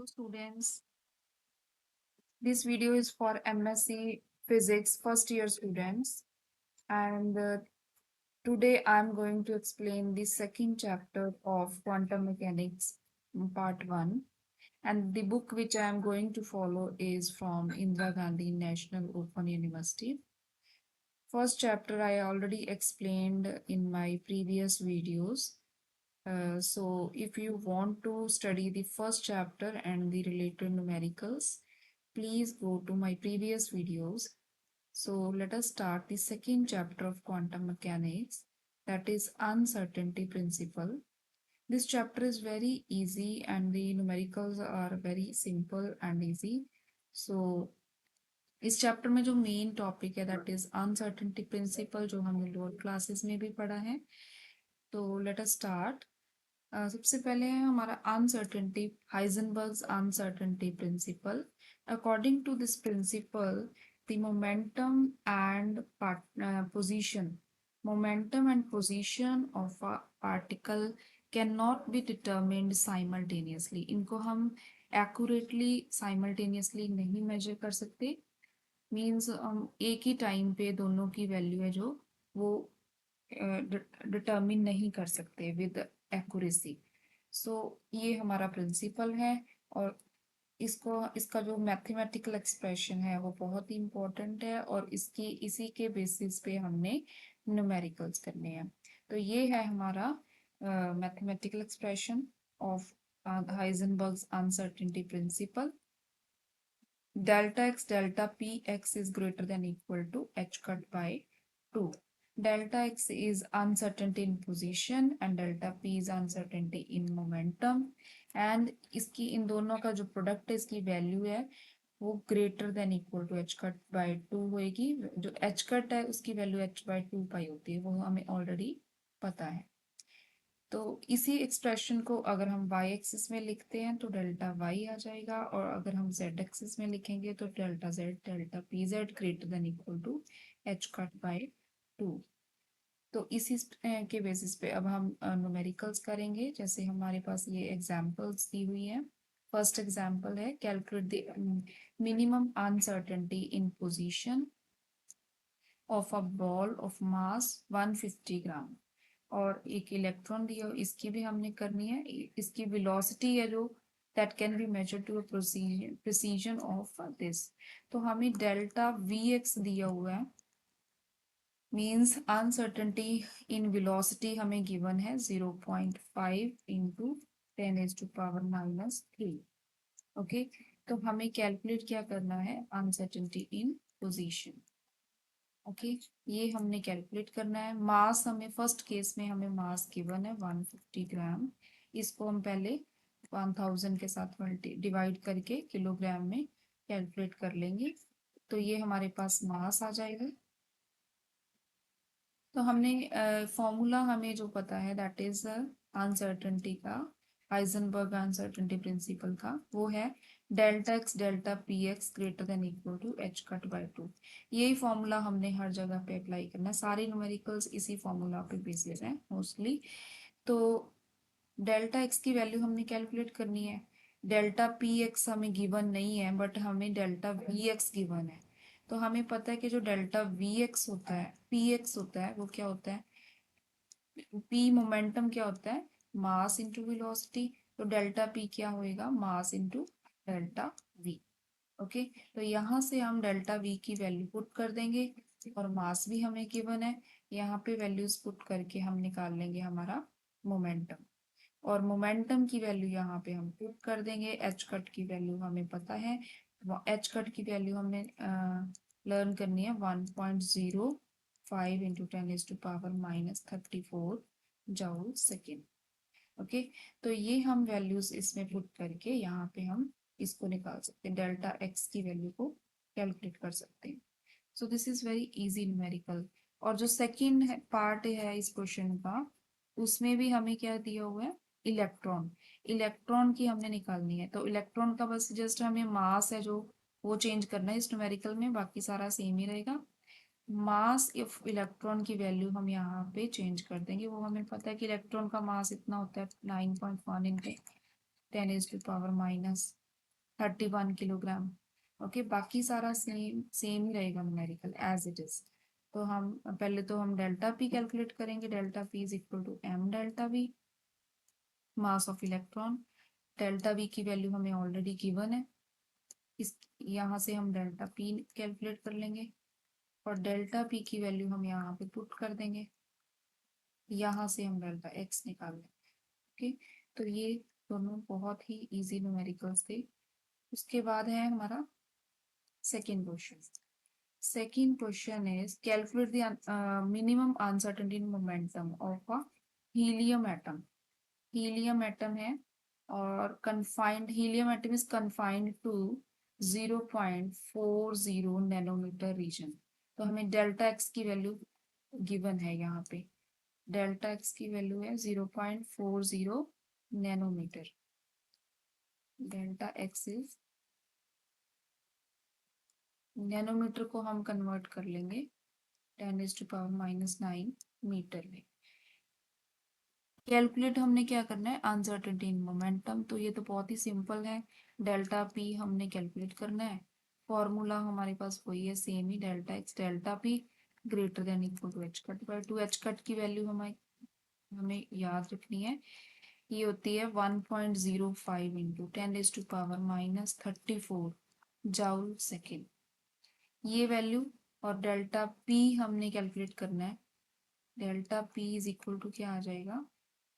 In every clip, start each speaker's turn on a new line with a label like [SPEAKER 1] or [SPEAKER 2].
[SPEAKER 1] Hello students, this video is for MSc Physics first year students and today I'm going to explain the second chapter of quantum mechanics part 1, and the book which I am going to follow is from Indira Gandhi National Open University. First chapter I already explained in my previous videos. So if you want to study the first chapter and the related numericals, please go to my previous videos. So let us start the second chapter of quantum mechanics, that is uncertainty principle. This chapter is very easy and the numericals are very simple and easy. So इस chapter में जो main topic है that is uncertainty principle, जो हमने lower classes में भी पढ़ा है. तो लेट अस स्टार्ट. सबसे पहले है हमारा uncertainty, Heisenberg's uncertainty principle. According to this principle, the momentum and position of a particle cannot be determined simultaneously. इनको हम accurately simultaneously नहीं measure कर सकते. मीन्स हम एक ही टाइम पे दोनों की वैल्यू है जो वो डिटर्मिन नहीं कर सकते विद एक्यूरेसी. सो ये हमारा प्रिंसिपल है और इसका जो मैथमेटिकल एक्सप्रेशन है वो बहुत ही इम्पोर्टेंट है और इसी के बेसिस पे हमने न्यूमेरिकल्स करने हैं. तो ये है हमारा mathematical expression of Heisenberg's uncertainty principle. Delta x delta px is greater than equal to h cut by 2. Delta x is uncertainty in position and delta p is uncertainty in momentum. And इसकी इन दोनों का जो product है इसकी value है वो greater than equal to H cut by 2 होएगी. जो एच कट है उसकी वैल्यू एच बाई 2 पाई होती है, वो हमें ऑलरेडी पता है. तो इसी एक्सप्रेशन को अगर हम y एक्सिस में लिखते हैं तो डेल्टा y आ जाएगा, और अगर हम z एक्सिस में लिखेंगे तो delta z delta p z greater than equal to h cut by 2. तो इसी के बेसिस पे अब हम न्यूमेरिकल्स करेंगे. जैसे हमारे पास ये एग्जांपल्स दी हुई हैं. फर्स्ट एग्जांपल है calculate the minimum uncertainty in position of a ball of mass 150 ग्राम. और एक इलेक्ट्रॉन दिया, इसकी भी हमने करनी है. इसकी वेलोसिटी है जो that can be measure to precision of this. तो हमें डेल्टा वी एक्स दिया हुआ है, मीन्स अनसर्टेनिटी इन वेलोसिटी हमें गिवन है 0.5 इंटू 10⁻⁻3. ओके, तो हमें कैलकुलेट क्या करना है, अनसर्टेनिटी इन पोजीशन. ओके, ये हमने कैलकुलेट करना है. मास हमें फर्स्ट केस में हमें मास गिवन है 150 ग्राम. इसको हम पहले 1000 के साथ डिवाइड करके किलोग्राम में कैलकुलेट कर लेंगे. तो ये हमारे पास मास आ जाएगा. तो हमने फॉर्मूला हमें जो पता है दैट इज अनसर्टेनिटी का, हाइजेनबर्ग अनसर्टेनिटी प्रिंसिपल का, वो है delta x delta p x greater than equal to H cut by 2. यही फॉर्मूला हमने हर जगह पे अप्लाई करना है. सारे न्यूमेरिकल्स इसी फॉर्मूला पे बेसिस है मोस्टली. तो डेल्टा एक्स की वैल्यू हमने कैलकुलेट करनी है. डेल्टा पी एक्स हमें गिवन नहीं है बट हमें डेल्टा वी एक्स गिवन है. तो हमें पता है कि जो डेल्टा वी एक्स होता है, पी एक्स होता है, वो क्या होता है, पी मोमेंटम क्या होता है, मास इंटू वेलोसिटी. तो डेल्टा पी क्या होएगा, mass into delta we. Okay, तो यहाँ से हम डेल्टा वी की वैल्यू पुट कर देंगे और मास भी हमें गिवन है. यहाँ पे वैल्यूज पुट करके हम निकाल लेंगे हमारा मोमेंटम, और मोमेंटम की वैल्यू यहाँ पे हम पुट कर देंगे. एच कट की वैल्यू हमें पता है. एच कट की वैल्यू हमने लर्न करनी है 1.05 इंटू 10⁻⁻34 जूल सेकेंड. ओके, तो ये हम वैल्यूज इसमें पुट करके यहाँ पे हम इसको निकाल सकते हैं, डेल्टा एक्स की वैल्यू को कैलकुलेट कर सकते हैं. सो this is very easy numerical. और जो सेकेंड पार्ट है इस क्वेश्चन का, उसमें भी हमें क्या दिया हुआ है, इलेक्ट्रॉन. इलेक्ट्रॉन की हमने निकालनी है. तो इलेक्ट्रॉन का बस जस्ट हमें मास है जो वो चेंज करना है इस न्यूमेरिकल में, बाकी सारा सेम ही रहेगा. मास ऑफ इलेक्ट्रॉन की वैल्यू हम यहाँ पे चेंज कर देंगे. वो हमें पता है कि इलेक्ट्रॉन का मास इतना होता है 9.1 इंटू 10⁻⁻⁻3. 31 किलोग्राम। ओके, बाकी सारा सेम सेम ही रहेगा न्यूमेरिकल एज इट इज। तो हम पहले तो हम डेल्टा पी कैलकुलेट करेंगे। Delta p is equal to m delta v, mass of electron. Delta v की वैल्यू हमें ऑलरेडी गिवन है, इस यहाँ से हम डेल्टा पी कैलकुलेट कर लेंगे और डेल्टा पी की वैल्यू हम यहाँ पे पुट कर देंगे। यहाँ से हम डेल्टा एक्स निकाल लेंगे। ओके, तो ये दोनों बहुत ही इजी न्यूमेरिकल्स थे। उसके बाद है हमारा second question. Second question is calculate the minimum uncertainty momentum of a helium atom. Helium atom है और confined helium atom is confined to 0.40 nanometer region. तो हमें डेल्टा एक्स की वैल्यू गिवन है यहाँ पे। डेल्टा एक्स की वैल्यू है 0.40 nanometer. Delta x is, nanometer को हम कन्वर्ट कर लेंगे 10⁻⁻⁹ मीटर में। कैलकुलेट हमने क्या करना है, अनसर्टेनिटी इन मोमेंटम। तो ये तो बहुत ही सिंपल है, डेल्टा पी हमने कैलकुलेट करना है। फॉर्मूला हमारे पास वही है, सेम ही, delta x delta p greater than equal to H cut by two. H cut की वैल्यू हमें याद रखनी है, ये होती है 1.05 इंटू 10⁻⁻34 जाउल सेकेंड, ये वैल्यू। और डेल्टा पी हमने कैलकुलेट करना है। Delta p is equal to क्या आ जाएगा,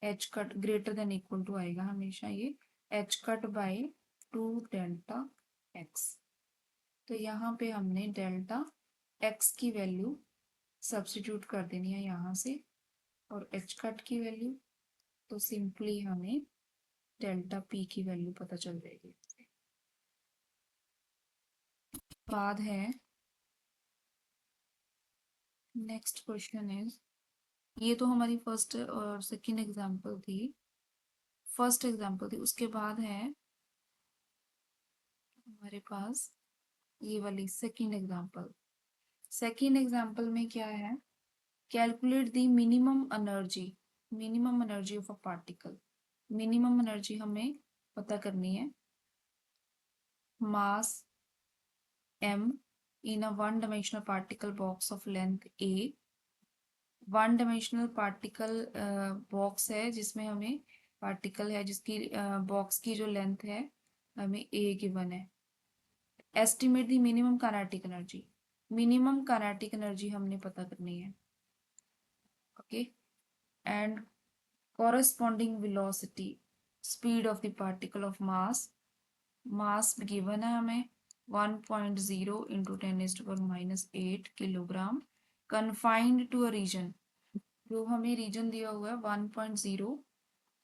[SPEAKER 1] h cut greater than equal to आएगा हमेशा ये H cut by 2 delta x. तो यहाँ पे हमने डेल्टा एक्स की वैल्यू सब्स्टिट्यूट कर देनी है यहाँ से, और एच कट की वैल्यू, तो सिंपली हमें डेल्टा पी की वैल्यू पता चल जाएगी। बाद है नेक्स्ट क्वेश्चन इज, ये तो हमारी फर्स्ट और सेकंड एग्जांपल थी, फर्स्ट एग्जांपल थी। उसके बाद है हमारे पास ये वाली सेकंड एग्जांपल। सेकंड एग्जांपल में क्या है, calculate the minimum energy of a particle. Minimum energy हमें पता करनी है, मास m in a one dimensional particle box of length a। One dimensional particle box है जिसमें हमें पार्टिकल है जिसकी बॉक्स की जो लेंथ है हमें a गिवन है। Estimate the minimum kinetic energy, minimum kinetic energy हमने पता करनी है। Okay, and corresponding velocity, speed of the particle of mass, mass given है हमें 1.0 into 10⁻⁻8 kilogram, confined to a region, जो हमें रीजन दिया हुआ है 1.0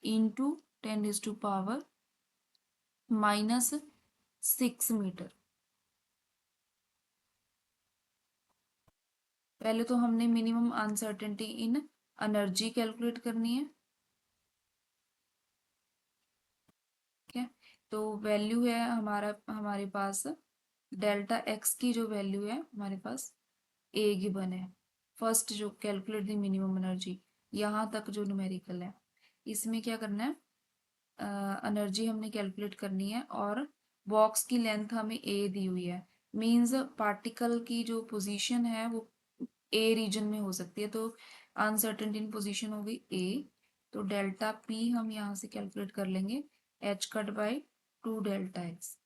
[SPEAKER 1] इंटू 10⁻⁻6 मीटर। पहले तो हमने minimum uncertainty in energy calculate करनी है। ठीक है, तो वैल्यू है हमारे पास डेल्टा एक्स की जो वैल्यू है हमारे पास ए गिवन है। फर्स्ट जो कैलकुलेट द मिनिमम एनर्जी, यहाँ तक जो न्यूमेरिकल है, इसमें क्या करना है, एनर्जी हमने कैलकुलेट करनी है और बॉक्स की लेंथ हमें ए दी हुई है। मींस पार्टिकल की जो पोजीशन है वो ए रीजन में हो सकती है, तो अनसर्टेनिटी इन पोजीशन हो गई ए। तो डेल्टा पी हम यहाँ से कैलकुलेट कर लेंगे H cut by 2 delta x.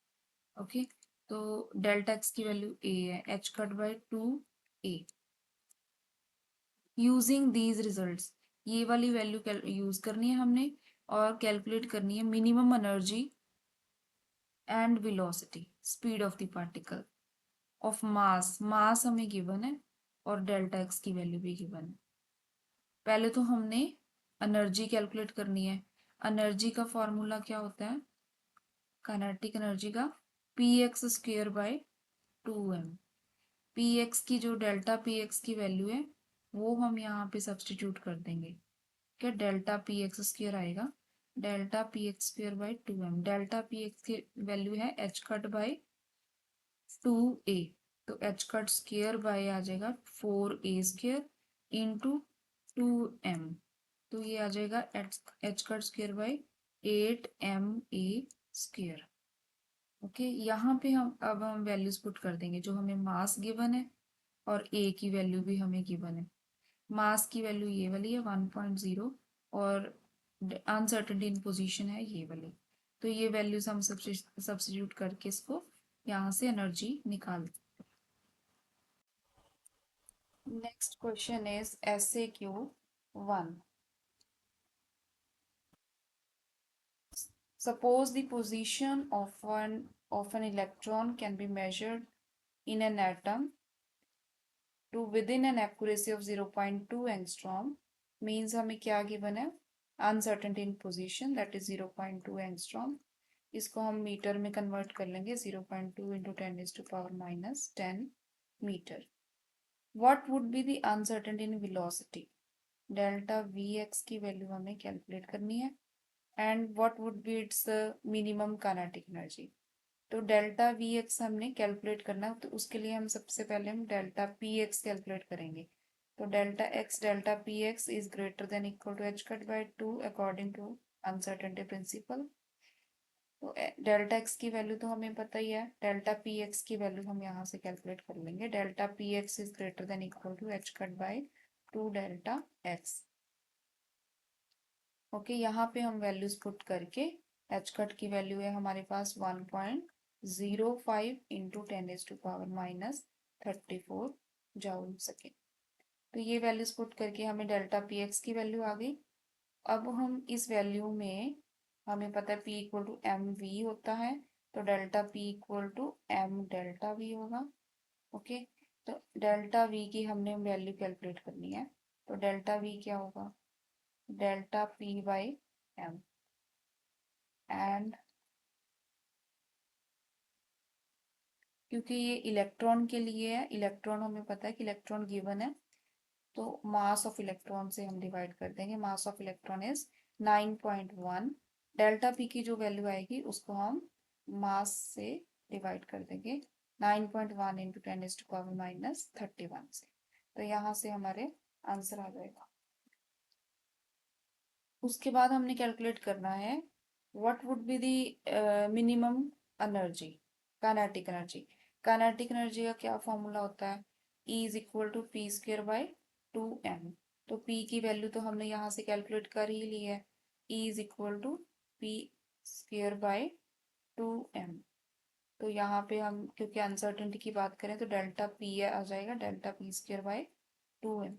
[SPEAKER 1] Okay, तो डेल्टा एक्स की वैल्यू ए है, H cut by 2 A. Using these results, ये वाली वैल्यू यूज करनी है हमने और कैलकुलेट करनी है minimum energy and velocity, speed of the particle of mass. Mass हमें गिवन है और डेल्टा एक्स की वैल्यू भी गिवन है। पहले तो हमने एनर्जी कैलकुलेट करनी है। एनर्जी का फॉर्मूला क्या होता है, काइनेटिक एनर्जी का P x square by 2m। P x की जो डेल्टा पी एक्स की वैल्यू है वो हम यहाँ पे सब्सटीट्यूट कर देंगे। क्या डेल्टा पी एक्स स्क्वेयर आएगा, delta p x square by 2m। Delta p x की वैल्यू है एच कट बाई 2a, तो एच कट स्क्वेयर बाई आ जाएगा 4a स्क्वेयर इंटू 2m, तो ये आ जाएगा h cut square by 8ma square. Okay, यहाँ पे हम वैल्यूज पुट कर देंगे जो हमें मास गिवन है और ए की वैल्यू भी हमें गिवन है। मास की वैल्यू ये वाली है 1.0 और अनसर्टेनिटी इन पोजीशन है ये वाली। तो ये वैल्यूज हम सब्स्टिट्यूट करके इसको यहाँ से एनर्जी निकाल। Next question is SAQ1। Suppose the position of an electron can be measured in an atom to within an accuracy of 0.2 angstrom, means हमें क्या गिवन है, uncertainty in position that is 0.2 angstrom। इसको हम metre में convert कर लेंगे, 0.2 into 10⁻⁻10 meter. What would be the uncertainty in velocity? Delta Vx की value हमें कैलकुलेट करनी है and what would be its minimum kinetic energy. तो डेल्टा Vx हमने कैलकुलेट करना है, तो उसके लिए हम सबसे पहले हम डेल्टा Px कैलकुलेट करेंगे। तो delta Px is greater than equal to h/2 according to uncertainty principle. तो डेल्टा x की वैल्यू तो हमें पता ही है, डेल्टा Px की वैल्यू हम यहाँ से कैलकुलेट कर लेंगे। Delta Px is greater than equal to h/2 delta x। Okay, यहाँ पे हम वैल्यूज पुट करके एच कट की वैल्यू है हमारे पास 1.05 इंटू 10⁻⁻34 जूल सेकेंड। तो ये वैल्यूज पुट करके हमें डेल्टा Px की वैल्यू आ गई। अब हम इस वैल्यू में हमें पता है P इक्वल टू mv होता है, तो delta P equal to m delta V होगा। ओके, तो डेल्टा V की हमने वैल्यू कैलकुलेट करनी है। तो डेल्टा V क्या होगा, डेल्टा P/m एंड क्योंकि ये इलेक्ट्रॉन के लिए है, इलेक्ट्रॉन हमें पता है कि इलेक्ट्रॉन गिवन है, तो मास ऑफ इलेक्ट्रॉन से हम डिवाइड कर देंगे। मास of electron is 9.1। Delta p की जो वैल्यू आएगी उसको हम मास से डिवाइड कर देंगे 9.1 इंटू 10⁻⁻31 से। तो यहाँ से हमारे आंसर आ जाएगा। उसके बाद हमने कैलकुलेट करना है what would be the minimum energy, kinetic energy. Kinetic energy का क्या फॉर्मूला होता है, E is equal to P²/2m। तो P की वैल्यू तो हमने यहाँ से कैलकुलेट कर ही ली है, E is equal to P²/2m। तो यहाँ पे हम क्योंकि अनसर्टेनिटी की बात करें तो डेल्टा P आ जाएगा, delta P²/2m।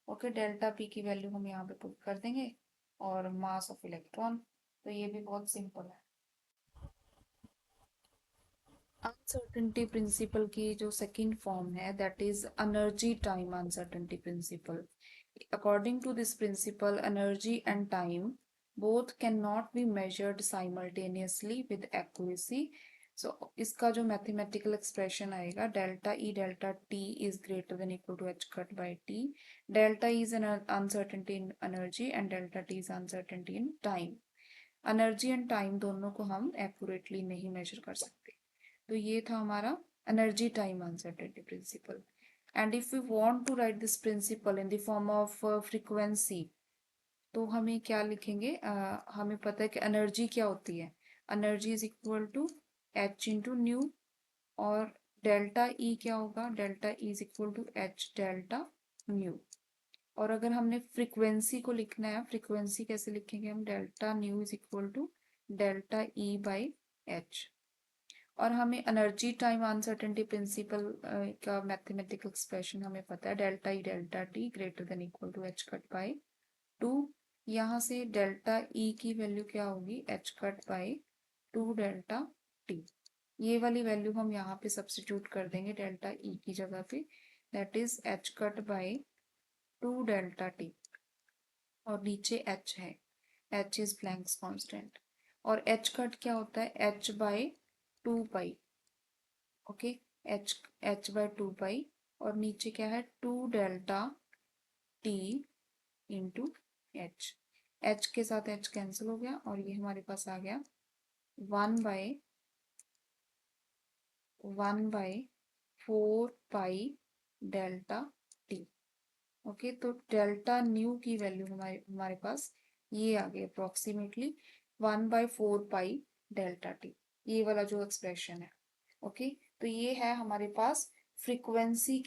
[SPEAKER 1] Okay, delta P की वैल्यू हम यहाँ पे पुट कर देंगे और मास ऑफ इलेक्ट्रॉन। तो ये भी बहुत सिंपल है। अनसर्टेनिटी प्रिंसिपल की जो सेकंड फॉर्म है that is energy time uncertainty principle. According to this principle, energy and time both cannot be measured simultaneously with accuracy। so इसका जो मैथमेटिकल एक्सप्रेशन आएगा, delta E delta t is greater than equal to h/t। Delta is an uncertainty in energy and delta t is uncertainty in time. Energy and time दोनों को हम accurately नहीं major कर सकते। तो ये था हमारा energy time uncertainty principle. And if we want to write this principle in the form of frequency, तो हमें क्या लिखेंगे, हमें पता है कि एनर्जी क्या होती है, energy is equal to h into nu. और डेल्टा ई क्या होगा, delta e is equal to h delta nu. और अगर हमने फ्रीक्वेंसी को लिखना है, फ्रीक्वेंसी कैसे लिखेंगे हम, delta nu is equal to delta E by h. और हमें एनर्जी टाइम अनसर्टेनिटी प्रिंसिपल का मैथमेटिकल एक्सप्रेशन हमें पता है, delta E delta t greater than equal to h/2। यहाँ से डेल्टा ई की वैल्यू क्या होगी, h/2 डेल्टा टी। ये वाली वैल्यू हम यहाँ पे सब्स्टिट्यूट कर देंगे डेल्टा ई की जगह पे, that is h/2 delta T. और नीचे h है, h इज प्लैंक्स कांस्टेंट। और h कट क्या होता है, h/2 पाई। ओके, h/2 पाई। और नीचे क्या है, 2 delta T into h। h के साथ h कैंसिल हो गया और ये हमारे पास आ गया 1/4 पाई डेल्टा टी। ओके, तो डेल्टा न्यू की वैल्यू हमारे पास ये आ गई अप्रोक्सीमेटली 1/4 पाई डेल्टा टी। ये वाला जो एक्सप्रेशन है। ओके, तो ये है हमारे पास फ्रीक्वेंसी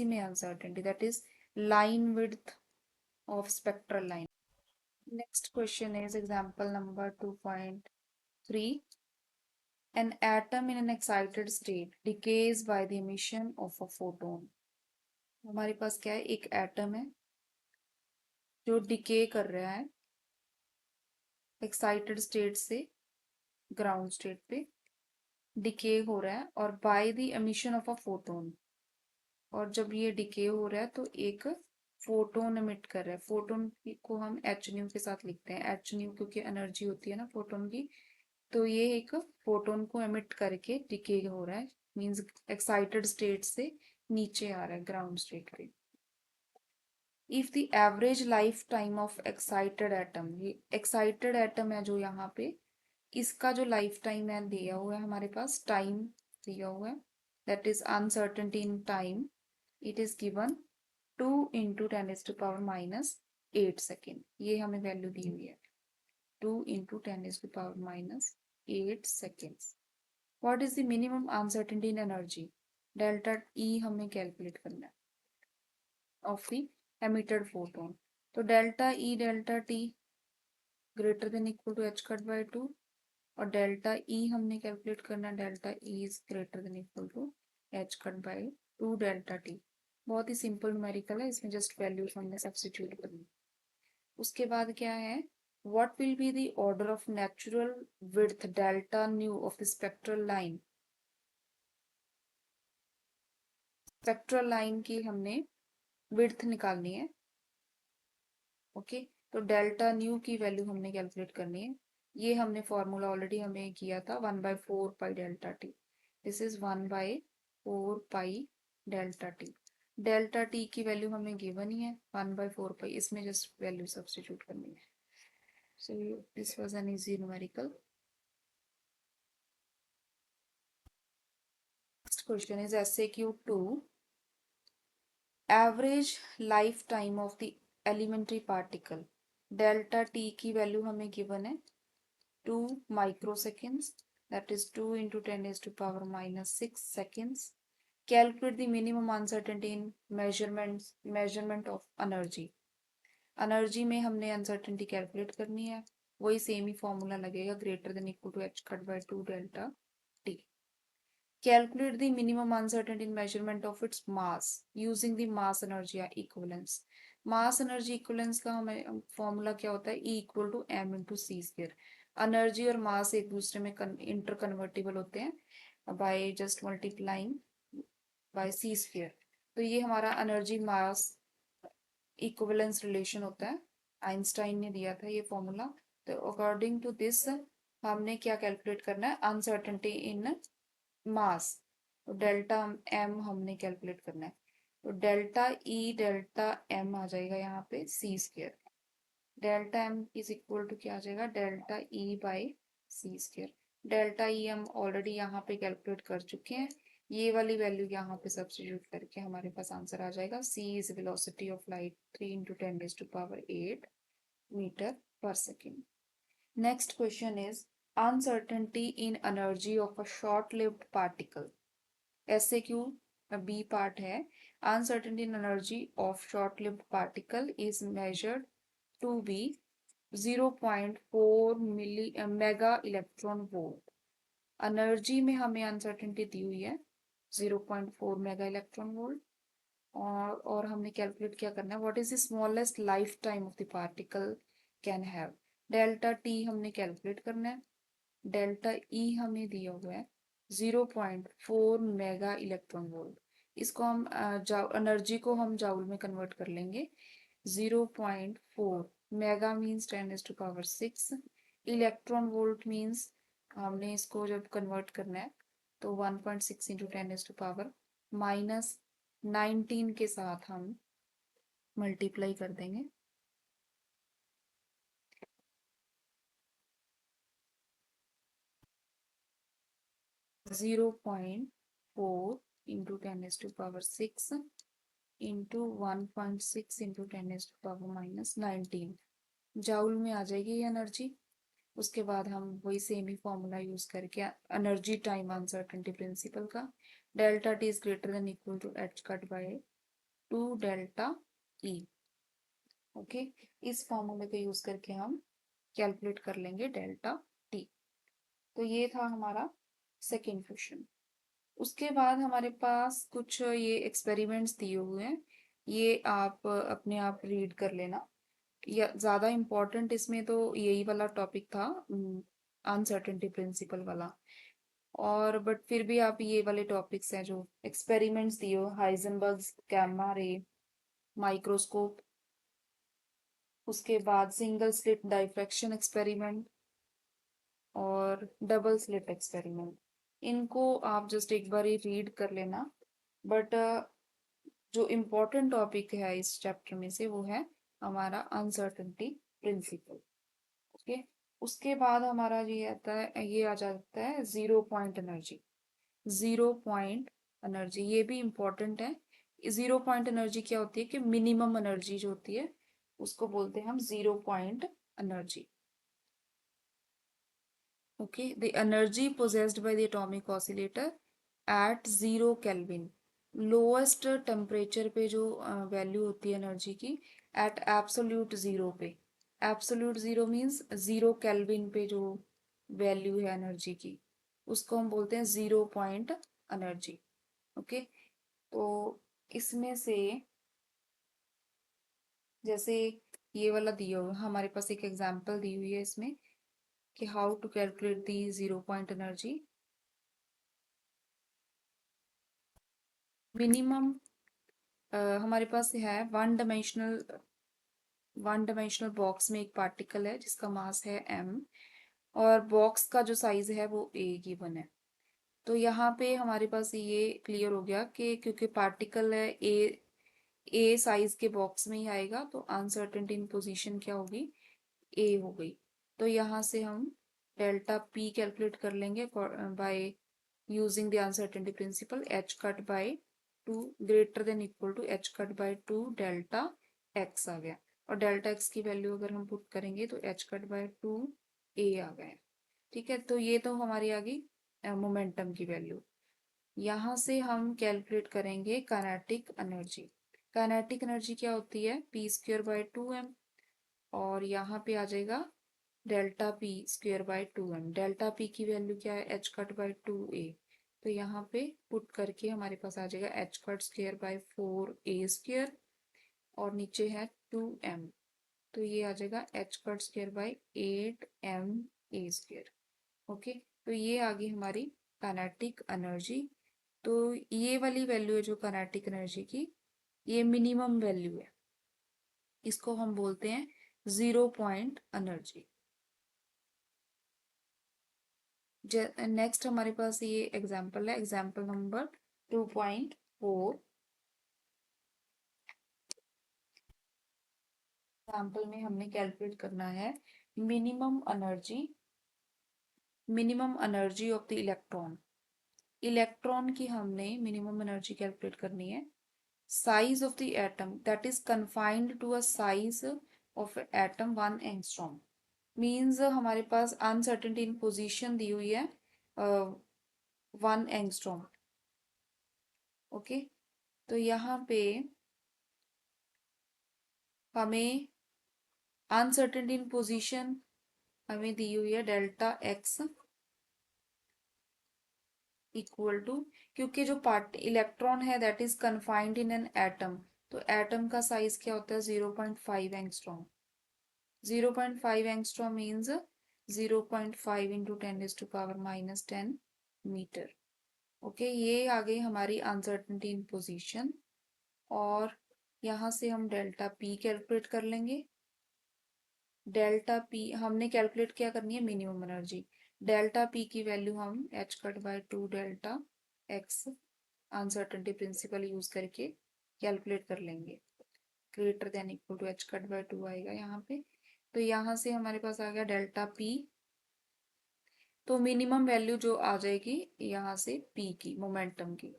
[SPEAKER 1] में uncertainty, that is line width of spectral line. Next question is example number 2.3। An atom in an excited state decays by the emission of a photon। हमारे पास क्या है, एक एटम है जो डिके कर रहा है एक्साइटेड स्टेट से ग्राउंड स्टेट पे डिके हो रहा है, और by the emission of a photon. और जब ये डिके हो रहा है तो एक फोटोन एमिट कर रहा है। फोटोन को हम एच न्यू के साथ लिखते हैं, एच न्यू क्योंकि एनर्जी होती है ना फोटोन की। तो ये एक फोटोन को एमिट करके डिके हो रहा है, मींस एक्साइटेड स्टेट से नीचे आ रहा है ग्राउंड स्टेट पे। If the average life time of excited atom, ये एक्साइटेड एटम है जो यहाँ पे, इसका जो लाइफ टाइम है दिया हुआ है हमारे पास, टाइम दिया हुआ है, that is uncertainty in time. It is given 2 × 10⁻⁸ second, ये हमें वैल्यू दी हुई है 2 × 10⁻⁸ seconds. What is the minimum uncertainty in energy, delta e हमें कैलकुलेट करना है ऑफ द एमिटेड फोटोन। तो delta E delta t greater than equal to H cut by 2, और डेल्टा ई हमने कैलकुलेट करना, delta e is greater than equal to H cut by 2 delta T. बहुत ही simple numerical है, इसमें just values हमने substitute करनी। उसके बाद क्या है, what will be the order of natural width delta nu of the spectral line. Spectral line की हमने विड्थ निकालनी है। ओके, तो डेल्टा न्यू की वैल्यू हमने कैलकुलेट करनी है। ये हमने फॉर्मूला ऑलरेडी हमें किया था 1/4 pi delta t. This is 1/4 pi delta t. Delta t की वैल्यू हमें गिवन ही है 1/4 पाई, इसमें जस्ट वैल्यू सब्स्टिट्यूट करनी है। So this was an easy numerical. Next question is SAQ2। Average life time of the elementary particle, delta t की value हमें given है 2 microseconds, that is 2 into 10 is to power minus 6 seconds. Calculate the minimum uncertainty in measurement of energy। Energy में हमने uncertainty calculate करनी है, वही same ही formula लगेगा, greater than equal to H cut by 2 delta t. Calculate the minimum uncertainty in measurement of its mass using the mass energy equivalence। Mass energy equivalence का हमें formula क्या होता है, E equal to m into c square. Energy और mass एक दूसरे में interconvertible होते हैं by just multiplying by c square. तो ये हमारा एनर्जी मास इक्विवेलेंस रिलेशन होता है, आइंस्टाइन ने दिया था ये फॉर्मूला। तो अकॉर्डिंग टू दिस हमने क्या कैलकुलेट करना है, अनसर्टेनिटी इन मास। तो डेल्टा एम हमने कैलकुलेट करना है, तो डेल्टा ई डेल्टा एम आ जाएगा यहाँ पे C square. Delta M is equal to क्या आ जाएगा, delta E by C square. Delta E हम ऑलरेडी यहाँ पे कैलकुलेट कर चुके हैं, ये वाली वैल्यू यहाँ पे सब्स्टिट्यूट करके हमारे पास आंसर आ जाएगा। C is velocity of light 3 × 10⁸ metre per second. Next question is uncertainty in energy of a short-lived particle। SAQ B part है, uncertainty in energy of short-lived particle is measured to be 0.4 mega electron volt. Energy में हमें uncertainty दी हुई है 0.4 mega electron volt, और हमने calculate क्या करना है, what is the smallest life time of the particle can have. Delta T हमने कैलकुलेट करना है, डेल्टा ई हमें दिया हुआ है 0.4 मेगा इलेक्ट्रॉन वोल्ट। इसको हम एनर्जी को हम जाउल में कन्वर्ट कर लेंगे। 0.4 mega means 10⁻⁶, electron volt means हमने इसको जब कन्वर्ट करना है तो 1.6 × 10⁻⁻19 के साथ हम मल्टीप्लाई कर देंगे। 0.4 into 10⁻⁶ into 1.6 into 10⁻⁻19 जाउल में आ जाएगी ये एनर्जी। उसके बाद हम वही सेम ही फॉर्मूला यूज करके एनर्जी टाइम अनसर्टेनिटी प्रिंसिपल का, delta t is greater than equal to H cut by 2 delta e. Okay, इस फॉर्मूले को यूज करके हम कैलकुलेट कर लेंगे डेल्टा टी। तो ये था हमारा सेकेंड क्वेश्चन। उसके बाद हमारे पास कुछ ये एक्सपेरिमेंट्स दिए हुए हैं, ये आप अपने आप रीड कर लेना। या ज्यादा इम्पोर्टेंट इसमें तो यही वाला टॉपिक था, अनसर्टेनिटी प्रिंसिपल वाला। और बट फिर भी आप ये वाले टॉपिक्स हैं जो एक्सपेरिमेंट्स दिए हो, हाइजेनबर्ग्स गैमा रे माइक्रोस्कोप, उसके बाद सिंगल स्लिट डाइफ्रैक्शन एक्सपेरिमेंट और डबल स्लिट एक्सपेरिमेंट, इनको आप जस्ट एक बार ही रीड कर लेना। बट जो इम्पोर्टेंट टॉपिक है इस चैप्टर में से वो है हमारा अनसर्टेनिटी प्रिंसिपल। ओके, उसके बाद हमारा ये आता है, ये आ जाता है zero point energy. Zero point energy ये भी इम्पोर्टेंट है। जीरो पॉइंट एनर्जी क्या होती है कि मिनिमम एनर्जी जो होती है उसको बोलते हैं हम zero point energy. Okay, the energy possessed by the atomic oscillator at 0 kelvin, lowest temperature पे जो वैल्यू होती है एनर्जी की, एट एब्सोल्यूट जीरो पे। एब्सोल्यूट जीरो मीन्स 0 केल्विन पे जो वैल्यू है एनर्जी की, उसको हम बोलते हैं जीरो पॉइंट एनर्जी। ओके, तो इसमें से जैसे ये वाला दिया हुआ हमारे पास एक एग्जांपल दी हुई है इसमें कि how to calculate the zero point energy. Minimum हमारे पास है वन डायमेंशनल बॉक्स में एक पार्टिकल है जिसका मास है m, और बॉक्स का जो साइज है वो a गिवन है। तो यहाँ पे हमारे पास ये क्लियर हो गया कि क्योंकि पार्टिकल है ए साइज के बॉक्स में ही आएगा, तो अनसर्टेनिटी इन पोजीशन क्या होगी, ए हो गई। तो यहाँ से हम डेल्टा पी कैलकुलेट कर लेंगे by using the uncertainty principle, H cut by 2 greater than equal to H cut by 2 delta X आ गया। और डेल्टा एक्स की वैल्यू अगर हम पुट करेंगे तो एच कट बाय 2 ए आ गया। ठीक है, तो ये तो हमारी आ गई मोमेंटम की वैल्यू। यहाँ से हम कैलकुलेट करेंगे काइनेटिक एनर्जी। काइनेटिक एनर्जी क्या होती है, पी स्क्वेयर बाय 2m, और यहाँ पे आ जाएगा delta P square by 2m। Delta p की वैल्यू क्या है, एच कट बाय 2a। तो यहाँ पे पुट करके हमारे पास आ जाएगा h cut square bye 4a square, और नीचे है 2m, तो ये आ जाएगा h cut square bye 8m a square. Okay, तो ये आ गई हमारी काइनेटिक एनर्जी। तो ये वाली वैल्यू है जो काइनेटिक एनर्जी की, ये मिनिमम वैल्यू है, इसको हम बोलते हैं जीरो पॉइंट एनर्जी। नेक्स्ट हमारे पास ये एग्जांपल है, एग्जांपल नंबर 2.4। एग्जांपल में हमने कैलकुलेट करना है minimum energy of the electron. Electron की हमने मिनिमम एनर्जी कैलकुलेट करनी है। Size of the atom that is confined to a size of atom 1 angstrom, means हमारे पास अनसर्टेनिटी इन पोजीशन दी हुई है 1 एंगस्ट्रॉम। ओके, तो यहाँ पे हमें अनसर्टेनिटी इन पोजीशन हमें दी हुई है डेल्टा एक्स इक्वल टू, क्योंकि जो पार्ट इलेक्ट्रॉन है that is confined in an atom, atom एटम का साइज क्या होता है 0.5 angstrom. 0.5 angstrom means 0.5 into 10⁻⁻10 meter. Okay, ये आ गई हमारी अनसर्टेनिटी इन पोजीशन। और यहाँ से हम डेल्टा पी कैलकुलेट कर लेंगे। डेल्टा पी हमने कैलकुलेट क्या करनी है, मिनिमम एनर्जी। डेल्टा पी की वैल्यू हम h cut by 2 delta x uncertainty principle use करके कैलकुलेट कर लेंगे। Greater than equal to H cut by 2 आएगा यहाँ पे। तो यहाँ से हमारे पास आ गया डेल्टा पी। तो मिनिमम वैल्यू जो आ जाएगी यहाँ से पी की, मोमेंटम की,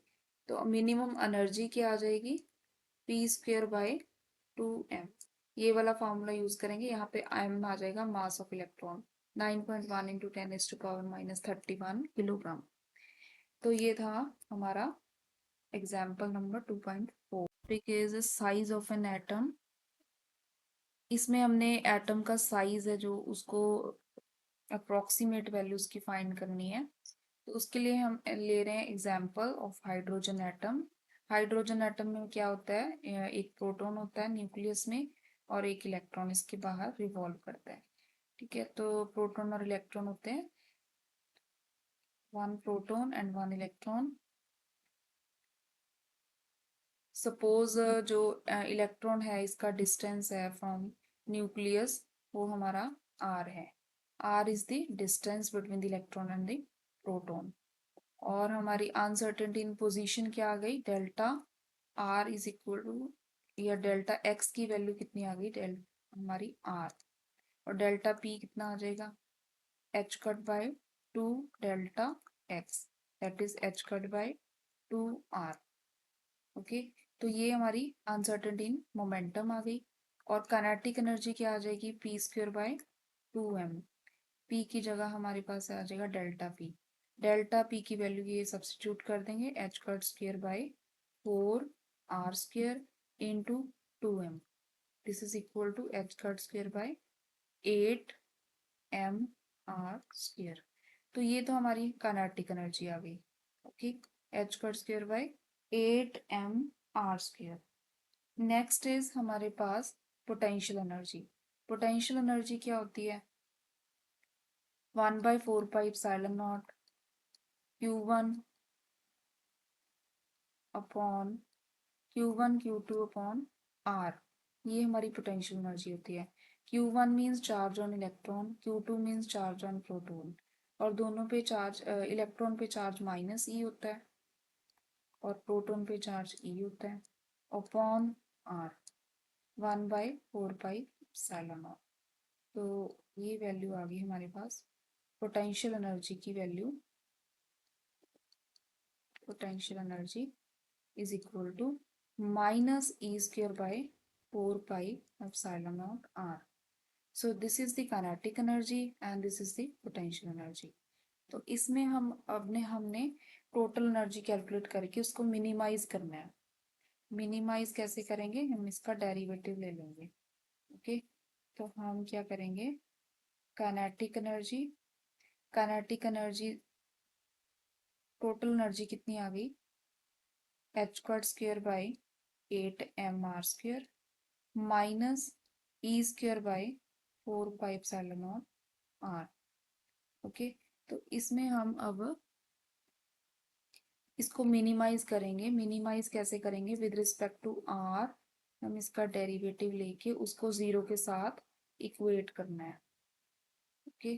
[SPEAKER 1] तो मिनिमम एनर्जी क्या आ जाएगी, पी स्क्वेयर बाय 2m। ये वाला फॉर्मूला यूज करेंगे, यहाँ पे m आ जाएगा मास ऑफ इलेक्ट्रॉन। 9.1 into 10⁻⁻31 kilogram. तो ये था हमारा example number 2.4। Is size of an atom. इसमें हमने एटम का साइज है जो उसको अप्रोक्सीमेट वैल्यू उसकी फाइंड करनी है। तो उसके लिए हम ले रहे हैं example of hydrogen atom. Hydrogen atom में क्या होता है, एक प्रोटॉन होता है न्यूक्लियस में और एक इलेक्ट्रॉन इसके बाहर रिवॉल्व करता है। ठीक है, तो प्रोटॉन और इलेक्ट्रॉन होते हैं, 1 प्रोटॉन एंड 1 इलेक्ट्रॉन। सपोज जो इलेक्ट्रॉन है इसका डिस्टेंस है फ्रॉम न्यूक्लियस, वो हमारा r है। r is the distance between the electron and the proton. और हमारी अनसर्टेनिटी इन पोजीशन क्या आ गई, delta r is equal to, या डेल्टा x की वैल्यू कितनी आ गई, हमारी r। और डेल्टा p कितना आ जाएगा, h cut by 2 delta x, that is h cut by 2r। Okay, तो ये हमारी अनसर्टेनिटी इन मोमेंटम आ गई। और काइनेटिक एनर्जी क्या आ जाएगी, P square by 2m। P की जगह हमारे पास आ जाएगा डेल्टा पी। डेल्टा पी की वैल्यू ये सब्स्टिट्यूट कर देंगे, h cut square by 4r square into 2m। This is equal to H cut square by 8mr square. तो ये तो हमारी काइनेटिक एनर्जी आ गई। Okay, h cut square by 8mr square. Next is हमारे पास पोटेंशियल एनर्जी। पोटेंशियल एनर्जी क्या होती है, 1/4πε0 Q1 upon Q1 Q2 upon R। ये हमारी पोटेंशियल एनर्जी होती है। Q1 means charge on electron, Q2 means charge on proton. और दोनों पे चार्ज, इलेक्ट्रॉन पे चार्ज -e होता है और प्रोटॉन पे चार्ज e होता है, अपॉन R 1/4πε0। तो ये वैल्यू आ गई हमारे पास पोटेंशियल एनर्जी की value. Potential energy is equal to -e square by 4πε0 r। So this is the kinetic energy and this is the potential energy. तो इसमें हमने टोटल एनर्जी कैलकुलेट करके उसको मिनिमाइज करना है। मिनिमाइज कैसे करेंगे, हम इसका डेरिवेटिव ले लेंगे। ओके, तो हम क्या करेंगे, kinetic energy, kinetic energy total energy कितनी आ गई, H cut square by 8mr square minus e square by 4πε0 r। Okay, तो इसमें हम अब इसको मिनिमाइज करेंगे। मिनिमाइज कैसे करेंगे, विद रिस्पेक्ट टू r हम इसका डेरिवेटिव लेके उसको 0 के साथ इक्वेट करना है। Okay,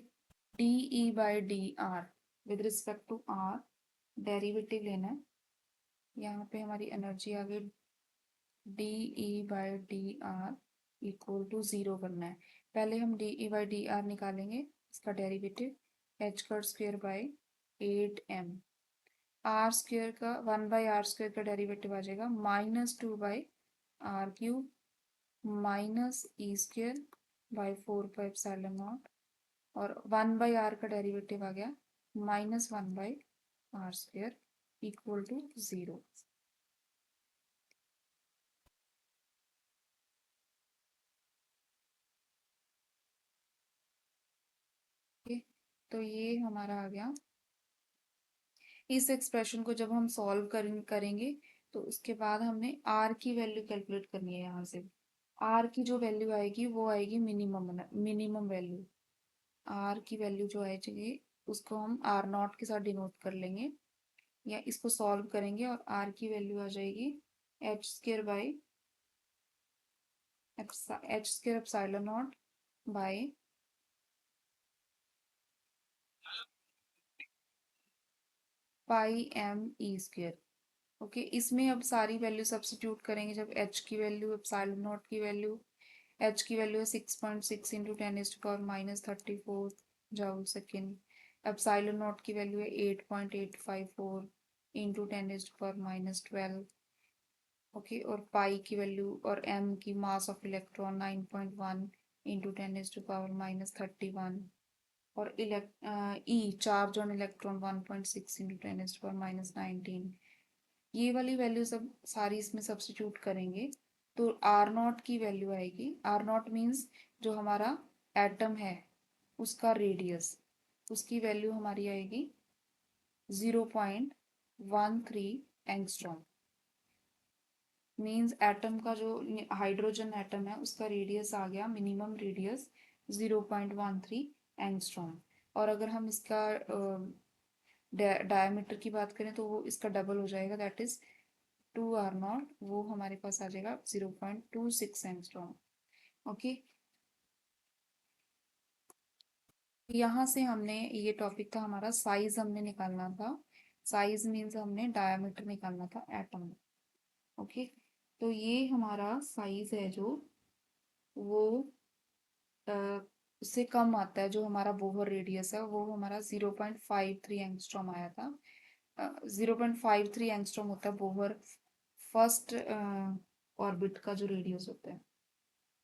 [SPEAKER 1] de by dr with respect to r derivative लेना है। यहाँ पे हमारी एनर्जी आ गई de by dr equal to 0 करना है। पहले हम de बाय dr निकालेंगे, इसका derivative h cut square bye 8m। r square का 1/r स्क्वेयर का डेरिवेटिव आ जाएगा -2/r³ minus e square by 4πε0 और 1/r का डेरिवेटिव आ गया -1/r स्क्वेयर इक्वल टू 0। तो ये हमारा आ गया। इस एक्सप्रेशन को जब हम सॉल्व करेंगे तो उसके बाद हमने r की वैल्यू कैलकुलेट करनी है। यहाँ से r की जो वैल्यू आएगी वो आएगी मिनिमम वैल्यू। r की वैल्यू जो आएगी उसको हम r0 के साथ डिनोट कर लेंगे, या इसको सॉल्व करेंगे और r की वैल्यू आ जाएगी h square by h² by πme square. Okay, इसमें अब सारी वैल्यू सब्स्टिट्यूट करेंगे। जब h की वैल्यू, ε0 की वैल्यू, h की वैल्यू है 6.6 इंटू 10⁻⁻34 जूल सेकेंड। ε0 की वैल्यू है 8.854 इंटू 10⁻⁻12। ओके, और पाई की वैल्यू और m की मास ऑफ इलेक्ट्रॉन 9.1 इंटू 10⁻⁻31। और ई चार्ज ऑन इलेक्ट्रॉन 1.6 इंटू 10⁻⁻19। ये वाली वैल्यू सब सारी इसमें सब्स्टिट्यूट करेंगे तो आर नॉट की वैल्यू आएगी। आर नॉट मीन्स जो हमारा एटम है उसका रेडियस, उसकी वैल्यू हमारी आएगी 0.13 एंगस्ट्रॉम। मीन्स एटम का जो हाइड्रोजन एटम है उसका रेडियस आ गया, मिनिमम रेडियस 0.13 एंगस्ट्रॉम। और अगर हम इसका डायमीटर की बात करें तो वो इसका डबल हो जाएगा, दैट इज 2r0, वो हमारे पास आ जाएगा 0.26 एंगस्ट्रॉम। ओके, यहाँ से हमने ये टॉपिक था हमारा साइज हमने निकालना था। साइज मीन्स हमने डायमीटर निकालना था एटम। ओके, तो ये हमारा साइज है जो वो उससे कम आता है। जो हमारा बोहर रेडियस है वो हमारा 0.53 एंगस्ट्रॉम आया था। 0.53 एंगस्ट्रॉम होता है बोहर फर्स्ट ऑर्बिट का जो रेडियस होता है।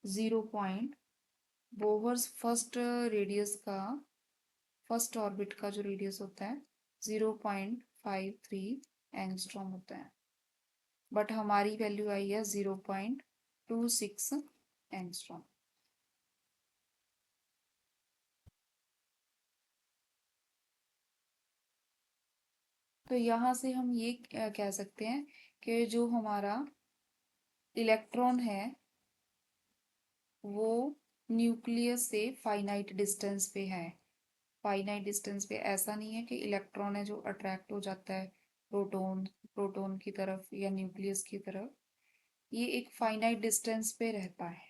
[SPEAKER 1] 0 पॉइंट बोहर फर्स्ट रेडियस का, फर्स्ट ऑर्बिट का जो रेडियस होता है 0.53 एंगस्ट्रॉम होता है। बट हमारी वैल्यू आई है 0.26 एंगस्ट्रॉम। तो यहाँ से हम ये कह सकते हैं कि जो हमारा इलेक्ट्रॉन है वो न्यूक्लियस से फाइनाइट डिस्टेंस पे है। फाइनाइट डिस्टेंस पे ऐसा नहीं है कि इलेक्ट्रॉन है जो अट्रैक्ट हो जाता है प्रोटॉन प्रोटॉन की तरफ या न्यूक्लियस की तरफ। ये एक फाइनाइट डिस्टेंस पे रहता है।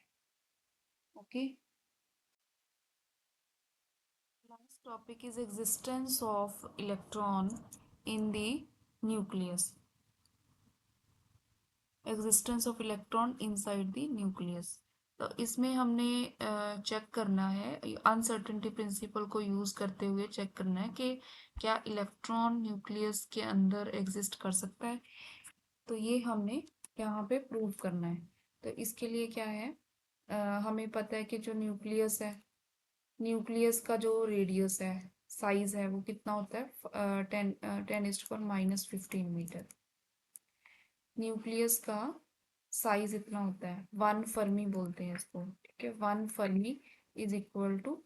[SPEAKER 1] Okay, last topic is existence of electron in the nucleus. Existence of electron inside the nucleus. तो इसमें हमने चेक करना है, अनसर्टेनिटी प्रिंसिपल को यूज करते हुए चेक करना है कि क्या इलेक्ट्रॉन न्यूक्लियस के अंदर एग्जिस्ट कर सकता है। तो ये हमने यहाँ पे प्रूव करना है। तो इसके लिए क्या है, हमें पता है कि जो न्यूक्लियस है, न्यूक्लियस का जो रेडियस है, साइज है, वो कितना होता है 10⁻⁻15 मीटर। न्यूक्लियस का साइज इतना होता है, 1 फर्मी बोलते हैं इसको। ठीक है, 1 fermi is equal to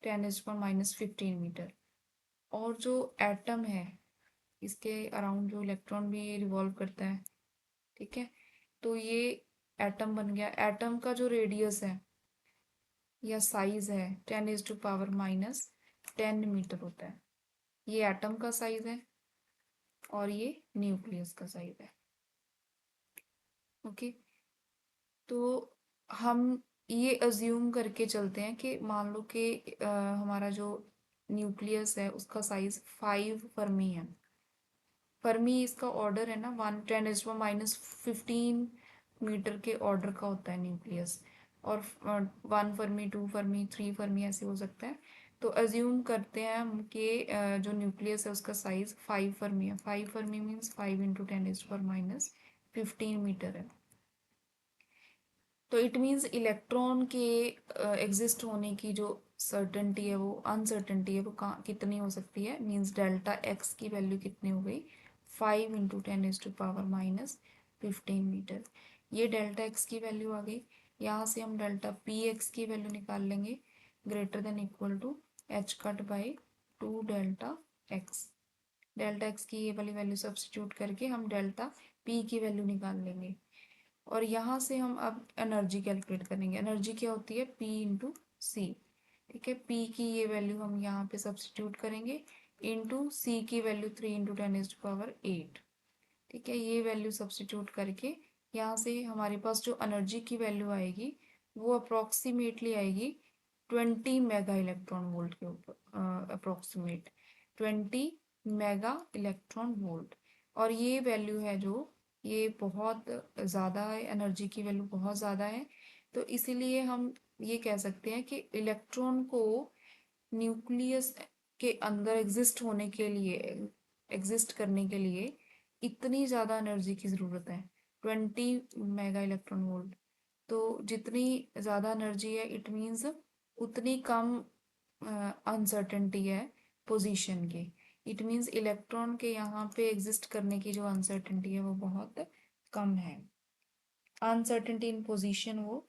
[SPEAKER 1] 10⁻⁻15 meter. और जो एटम है इसके अराउंड जो इलेक्ट्रॉन भी रिवॉल्व करता है। ठीक है, तो ये एटम बन गया। एटम का जो रेडियस है या साइज है 10⁻⁻10 मीटर होता है। ये एटम का साइज है और ये न्यूक्लियस का साइज है। ओके, तो हम ये अज्यूम करके चलते हैं कि मान लो कि हमारा जो न्यूक्लियस है उसका साइज 5 फर्मी है। फर्मी इसका ऑर्डर है ना, 10⁻⁻15 मीटर के ऑर्डर का होता है न्यूक्लियस। और 1 फर्मी, 2 फर्मी, 3 फर्मी ऐसे हो सकता है। तो अज्यूम करते हैं हम कि जो न्यूक्लियस है उसका साइज 5 फर्मी है। 5 फर्मी मीन्स 5 × 10⁻⁻15 मीटर है। तो इट मीन्स इलेक्ट्रॉन के एग्जिस्ट होने की जो सर्टेनिटी है, वो अनसर्टेनिटी है, वो कितनी हो सकती है। मीन्स डेल्टा एक्स की वैल्यू कितनी हो गई, 5 × 10⁻⁻15 मीटर। ये डेल्टा एक्स की वैल्यू आ गई। यहाँ से हम डेल्टा पी एक्स की वैल्यू निकाल लेंगे, greater than equal to h⁻2 delta x. Delta x की ये वाली वैल्यू सब्स्टिट्यूट करके हम डेल्टा पी की वैल्यू निकाल लेंगे। और यहाँ से हम अब एनर्जी कैलकुलेट करेंगे। एनर्जी क्या होती है, P इंटू सी। ठीक है, P की ये वैल्यू हम यहाँ पे सब्स्टिट्यूट करेंगे इंटू सी की वैल्यू 3 × 10⁸। ठीक है, ये वैल्यू सब्स्टिट्यूट करके यहाँ से हमारे पास जो एनर्जी की वैल्यू आएगी वो अप्रोक्सीमेटली आएगी 20 मेगा इलेक्ट्रॉन वोल्ट के ऊपर, अप्रोक्सीमेट 20 मेगा इलेक्ट्रॉन वोल्ट। और ये वैल्यू है जो ये बहुत ज़्यादा है, एनर्जी की वैल्यू बहुत ज़्यादा है। तो इसीलिए हम ये कह सकते हैं कि इलेक्ट्रॉन को न्यूक्लियस के अंदर एग्जिस्ट होने के लिए, एग्जिस्ट करने के लिए इतनी ज़्यादा एनर्जी की ज़रूरत है, 20 मेगा इलेक्ट्रॉन वोल्ट। तो जितनी ज़्यादा एनर्जी है इट मीन्स उतनी कम अनसर्टेनिटी है पोजीशन की। इट मीन्स इलेक्ट्रॉन के यहाँ पे एग्जिस्ट करने की जो अनसर्टेनिटी है वो बहुत कम है। अनसर्टेनिटी इन पोजीशन वो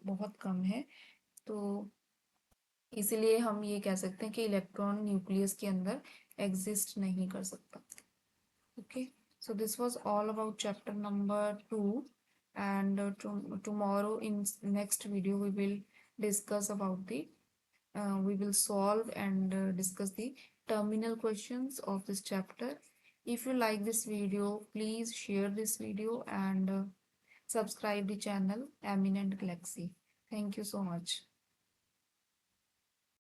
[SPEAKER 1] बहुत कम है। तो इसलिए हम ये कह सकते हैं कि इलेक्ट्रॉन न्यूक्लियस के अंदर एग्जिस्ट नहीं कर सकता। Okay, so this was all about chapter number 2, and tomorrow in next video we will discuss about the we will solve and discuss the terminal questions of this chapter. If you like this video, please share this video and subscribe the channel Eminent Galaxy. Thank you so much.